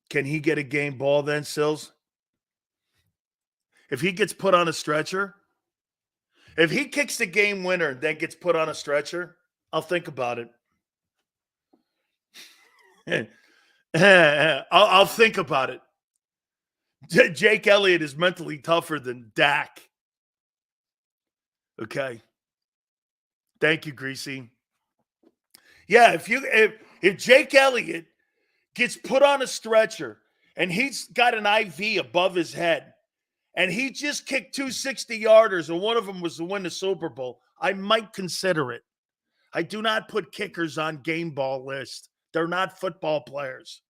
can he get a game ball then, Sills? If he gets put on a stretcher, if he kicks the game winner and then gets put on a stretcher, I'll think about it. I'll think about it. Jake Elliott is mentally tougher than Dak. Okay. Thank you, Greasy. Yeah, if Jake Elliott gets put on a stretcher and he's got an IV above his head and he just kicked 2 60-yarders and one of them was to win the Super Bowl, I might consider it. I do not put kickers on game ball lists. They're not football players.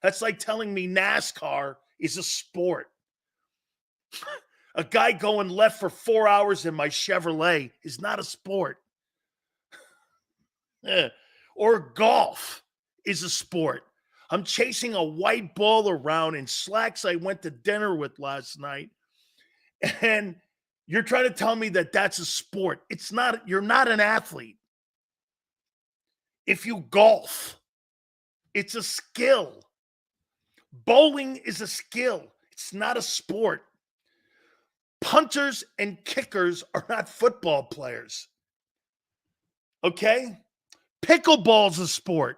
That's like telling me NASCAR is a sport. A guy going left for 4 hours in my Chevrolet is not a sport. Or golf is a sport. I'm chasing a white ball around in slacks I went to dinner with last night. And you're trying to tell me that that's a sport. It's not. You're not an athlete. If you golf, it's a skill. Bowling is a skill. It's not a sport. Punters and kickers are not football players. Okay? Pickleball's a sport.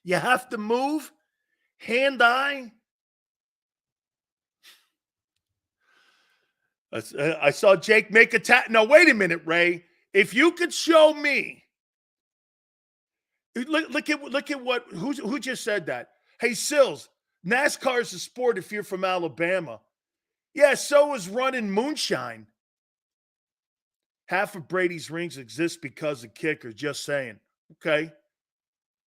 You have to move, hand-eye. I saw Jake make a tap. Now, wait a minute, Ray. If you could show me, look at what, who just said that? Hey, Sills, NASCAR is a sport if you're from Alabama. Yeah, so is running moonshine. Half of Brady's rings exist because of kickers, just saying. Okay.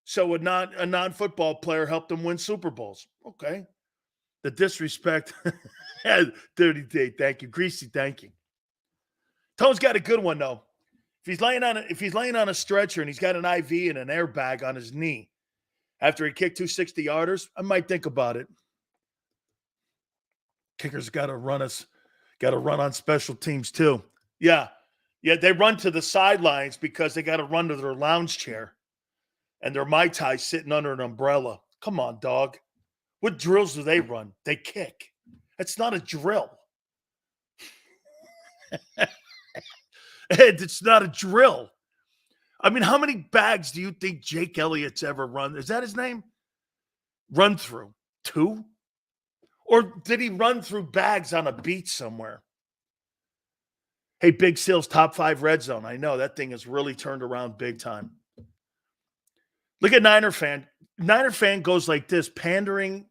So a non-football player helped him win Super Bowls. Okay. The disrespect. 30-day, thank you. Greasy, thank you. Tone's got a good one, though. If he's laying on a stretcher and he's got an IV and an airbag on his knee after he kicked 2 60-yarders, I might think about it. Kickers got to run on special teams too. Yeah, they run to the sidelines because they got to run to their lounge chair. And their Mai Tai sitting under an umbrella. Come on, dog. What drills do they run? They kick. That's not a drill. It's not a drill. I mean, how many bags do you think Jake Elliott's ever run? Is that his name? Run through? 2? Or did he run through bags on a beach somewhere? Hey, Big Sills, top 5 red zone. I know that thing has really turned around big time. Look at Niner fan. Niner fan goes like this, pandering.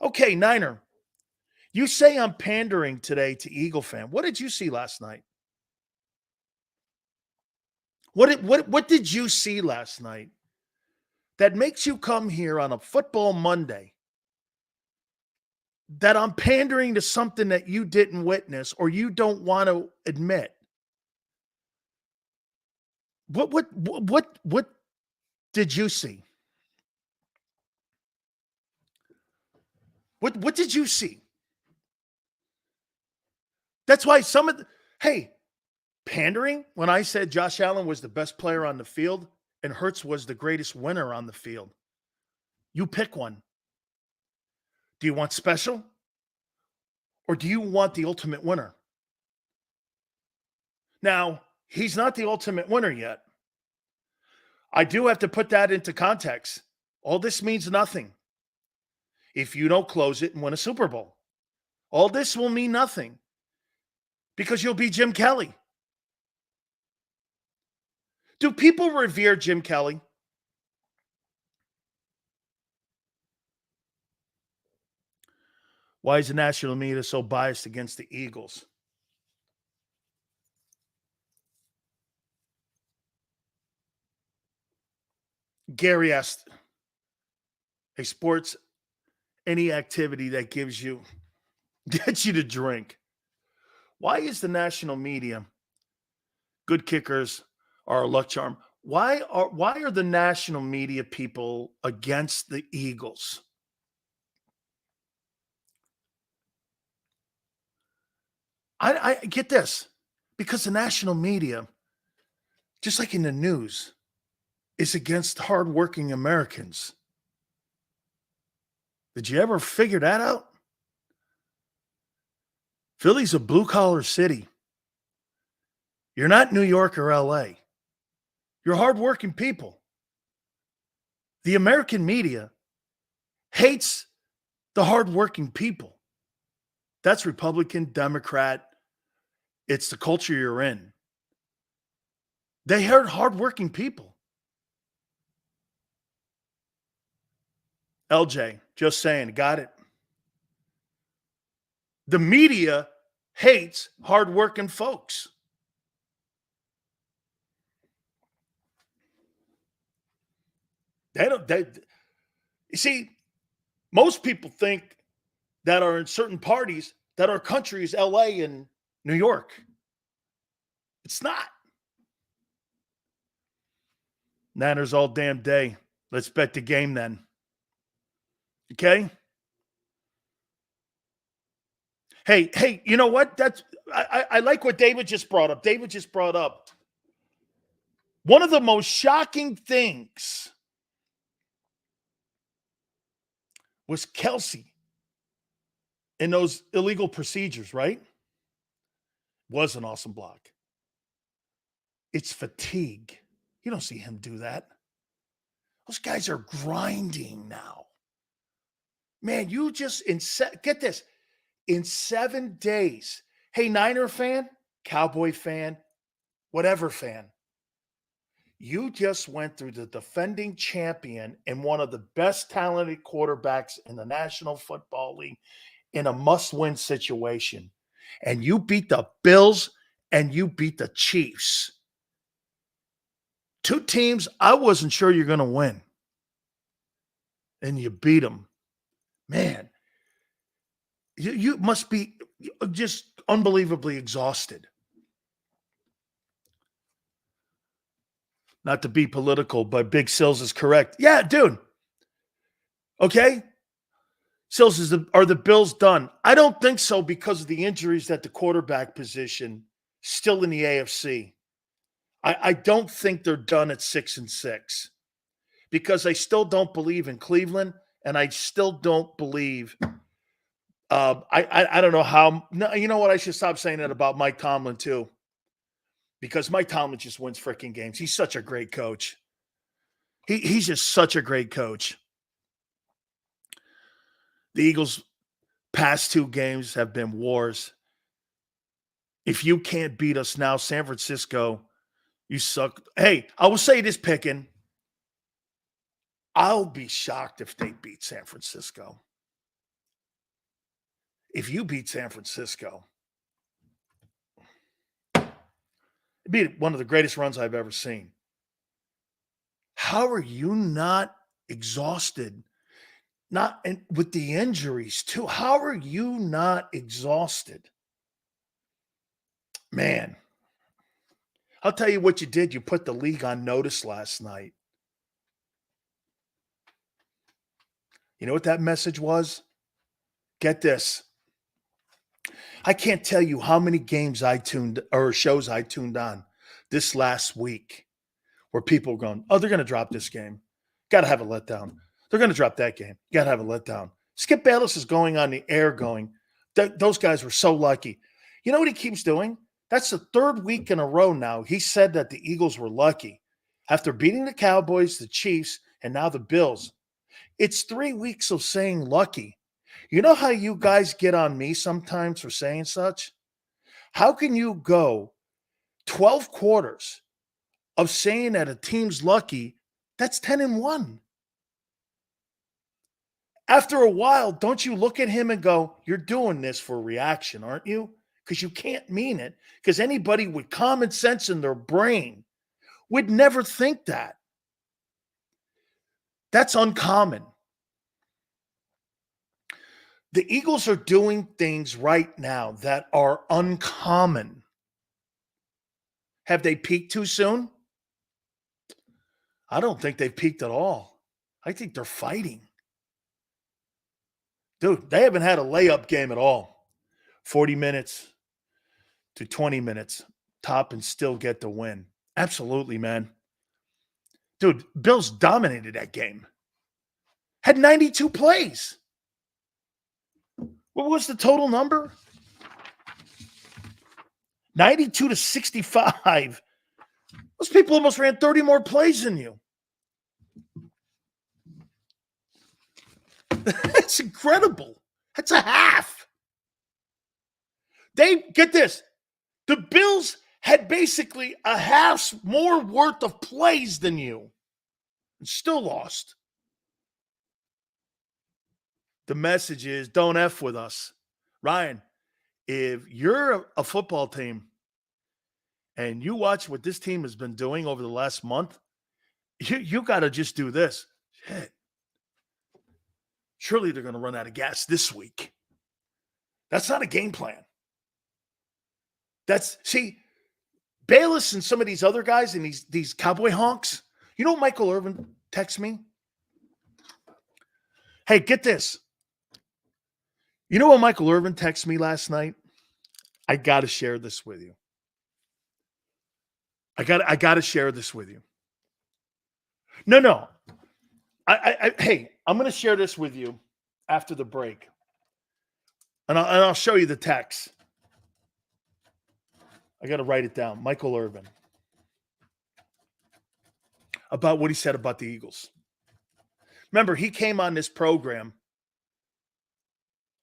Okay, Niner, you say I'm pandering today to Eagle fan. What did you see last night? What did you see last night that makes you come here on a football Monday that I'm pandering to something that you didn't witness or you don't want to admit? What did you see? What did you see? That's why hey, pandering when I said Josh Allen was the best player on the field and Hurts was the greatest winner on the field. You pick one. Do you want special? Or do you want the ultimate winner? Now, he's not the ultimate winner yet. I do have to put that into context. All this means nothing if you don't close it and win a Super Bowl. All this will mean nothing because you'll be Jim Kelly. Do people revere Jim Kelly? Why is the national media so biased against the Eagles? Gary asked, hey, sports, any activity that gets you to drink. Why is the national media, good kickers are a luck charm? Why are the national media people against the Eagles? I get this, because the national media, just like in the news, is against hardworking Americans. Did you ever figure that out? Philly's a blue-collar city. You're not New York or LA. You're hardworking people. The American media hates the hardworking people. That's Republican, Democrat. It's the culture you're in. They hurt hardworking people. LJ, just saying, got it. The media hates hardworking folks. You see, most people think that are in certain parties that our country is LA and New York. It's not. Niners all damn day. Let's bet the game then. Okay? Hey, you know what? I like what David just brought up. David just brought up one of the most shocking things was Kelsey in those illegal procedures, right? Was an awesome block. It's fatigue. You don't see him do that. Those guys are grinding now. Man, you just, get this, in 7 days. Hey, Niner fan, Cowboy fan, whatever fan, you just went through the defending champion and one of the best talented quarterbacks in the National Football League in a must-win situation. And you beat the Bills and you beat the Chiefs. Two teams I wasn't sure you're going to win. And you beat them. Man, you must be just unbelievably exhausted. Not to be political, but Big Sills is correct. Yeah, dude. Okay. Sills, are the Bills done? I don't think so because of the injuries at the quarterback position still in the AFC. I don't think they're done at 6-6 because I still don't believe in Cleveland and I still don't believe I don't know how. No, you know what? I should stop saying that about Mike Tomlin too, because Mike Tomlin just wins freaking games. He's such a great coach. He's just such a great coach. The Eagles' past 2 games have been wars. If you can't beat us now, San Francisco, you suck. Hey, I will say this, Pickin. I'll be shocked if they beat San Francisco. If you beat San Francisco, It'd be one of the greatest runs I've ever seen. How are you not exhausted? Not and with the injuries too. How are you not exhausted? Man, I'll tell you what you did. You put the league on notice last night. You know what that message was? Get this. I can't tell you how many games I tuned or shows I tuned on this last week where people were going, oh, they're going to drop this game. Got to have a letdown. They're going to drop that game. Got to have a letdown. Skip Bayless is going on the air going, those guys were so lucky. You know what he keeps doing? That's the third week in a row now. He said that the Eagles were lucky after beating the Cowboys, the Chiefs, and now the Bills. It's 3 weeks of saying lucky. You know how you guys get on me sometimes for saying such? How can you go 12 quarters of saying that a team's lucky? That's 10-1. After a while, don't you look at him and go, you're doing this for reaction, aren't you? Because you can't mean it. Because anybody with common sense in their brain would never think that. That's uncommon. The Eagles are doing things right now that are uncommon. Have they peaked too soon? I don't think they've peaked at all. I think they're fighting. Dude, they haven't had a layup game at all. 40 minutes to 20 minutes, top and still get the win. Absolutely, man. Dude, Bills dominated that game. Had 92 plays. What was the total number? 92 to 65. Those people almost ran 30 more plays than you. That's incredible. That's a half. Get this. The Bills had basically a half's more worth of plays than you and still lost. The message is don't F with us. Ryan, if you're a football team and you watch what this team has been doing over the last month, you got to just do this. Shit. Surely they're going to run out of gas this week. That's not a game plan. See, Bayless and some of these other guys and these cowboy honks. You know what Michael Irvin texts me? Hey, get this. You know what Michael Irvin texted me last night? I got to share this with you. I got to share this with you. No. Hey, I'm going to share this with you after the break. And I'll show you the text. I got to write it down. Michael Irvin. About what he said about the Eagles. Remember, he came on this program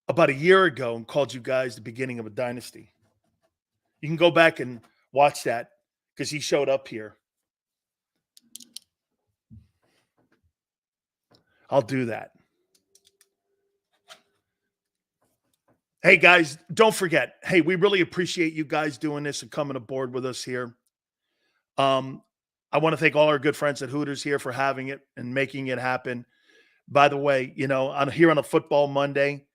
about a year ago and called you guys the beginning of a dynasty. You can go back and watch that because he showed up here. I'll do that. Hey, guys, don't forget. Hey, we really appreciate you guys doing this and coming aboard with us here. I want to thank all our good friends at Hooters here for having it and making it happen. By the way, you know, here on a Football Monday,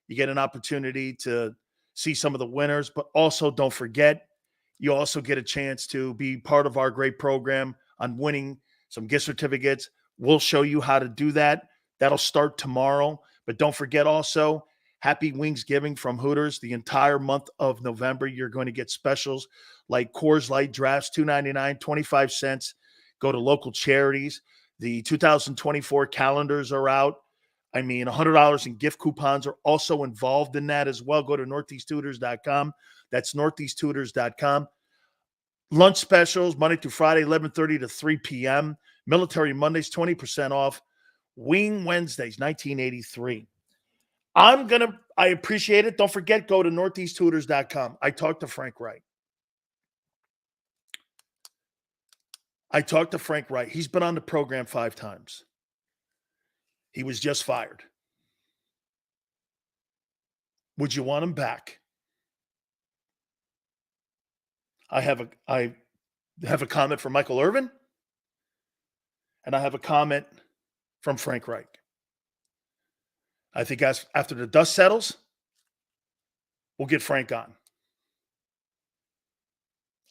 you get an opportunity to see some of the winners, but also don't forget, you also get a chance to be part of our great program on winning some gift certificates. We'll show you how to do that. That'll start tomorrow. But don't forget also, Happy Wingsgiving from Hooters. The entire month of November, you're going to get specials like Coors Light drafts, $2.99, 25 cents. Go to local charities. The 2024 calendars are out. I mean, $100 in gift coupons are also involved in that as well. Go to northeasttutors.com. That's northeasttutors.com. Lunch specials, Monday through Friday, 11:30 to 3 p.m. Military Mondays, 20% off. Wing Wednesdays, 1983. I appreciate it. Don't forget, go to northeasttutors.com. I talked to Frank Wright. He's been on the program 5 times. He was just fired. Would you want him back? I I have a comment from Michael Irvin, and I have a comment from Frank Reich. I think after the dust settles, we'll get Frank on.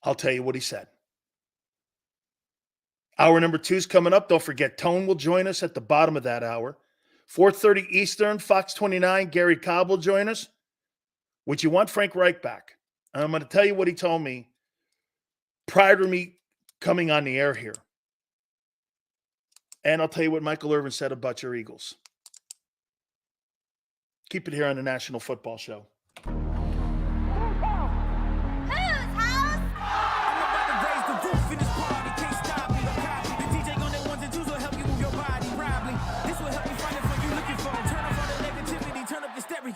I'll tell you what he said. Hour number 2 is coming up. Don't forget, Tone will join us at the bottom of that hour. 4:30 Eastern, Fox 29, Gary Cobb will join us. Would you want Frank Reich back? And I'm going to tell you what he told me prior to me coming on the air here. And I'll tell you what Michael Irvin said about your Eagles. Keep it here on the National Football Show.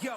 Yo.